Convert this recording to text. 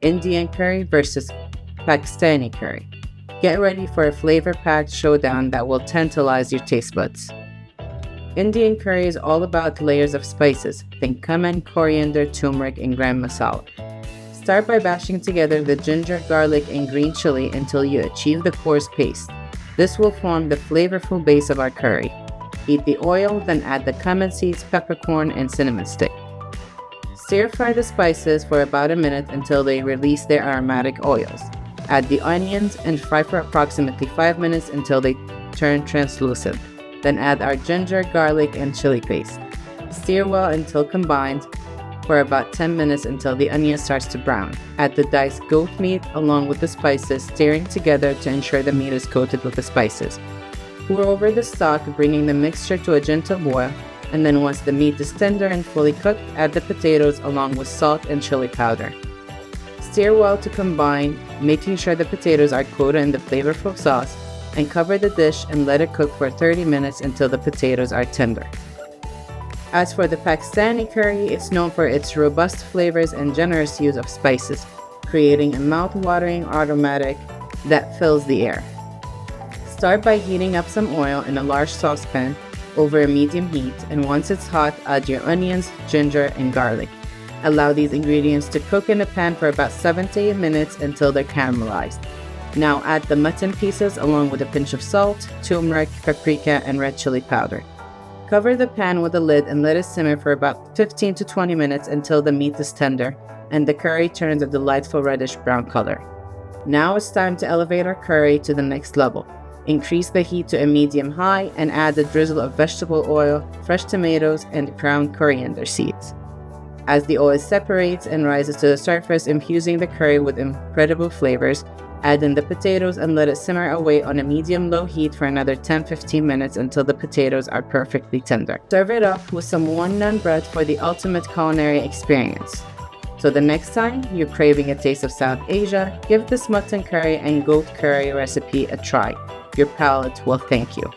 Indian curry versus Pakistani curry. Get ready for a flavor-packed showdown that will tantalize your taste buds. Indian curry is all about layers of spices. Think cumin, coriander, turmeric, and gram masala. Start by bashing together the ginger, garlic, and green chili until you achieve the coarse paste. This will form the flavorful base of our curry. Heat the oil, then add the cumin seeds, peppercorn, and cinnamon stick. Stir-fry the spices for about a minute until they release their aromatic oils. Add the onions and fry for approximately 5 minutes until they turn translucent. Then add our ginger, garlic, and chili paste. Stir well until combined for about 10 minutes until the onion starts to brown. Add the diced goat meat along with the spices, stirring together to ensure the meat is coated with the spices. Pour over the stock, bringing the mixture to a gentle boil, and then once the meat is tender and fully cooked, add the potatoes along with salt and chili powder. Stir well to combine, making sure the potatoes are coated in the flavorful sauce, and cover the dish and let it cook for 30 minutes until the potatoes are tender. As for the Pakistani curry, it's known for its robust flavors and generous use of spices, creating a mouth-watering aromatic that fills the air. Start by heating up some oil in a large saucepan over a medium heat, and once it's hot, add your onions, ginger, and garlic. Allow these ingredients to cook in a pan for about 7 to 8 minutes until they're caramelized. Now add the mutton pieces along with a pinch of salt, turmeric, paprika, and red chili powder. Cover the pan with a lid and let it simmer for about 15 to 20 minutes until the meat is tender and the curry turns a delightful reddish brown color. Now it's time to elevate our curry to the next level. Increase the heat to a medium-high and add a drizzle of vegetable oil, fresh tomatoes, and ground coriander seeds. As the oil separates and rises to the surface, infusing the curry with incredible flavors, add in the potatoes and let it simmer away on a medium-low heat for another 10-15 minutes until the potatoes are perfectly tender. Serve it up with some warm naan bread for the ultimate culinary experience. So the next time you're craving a taste of South Asia, give this mutton curry and goat curry recipe a try. Your palate will thank you.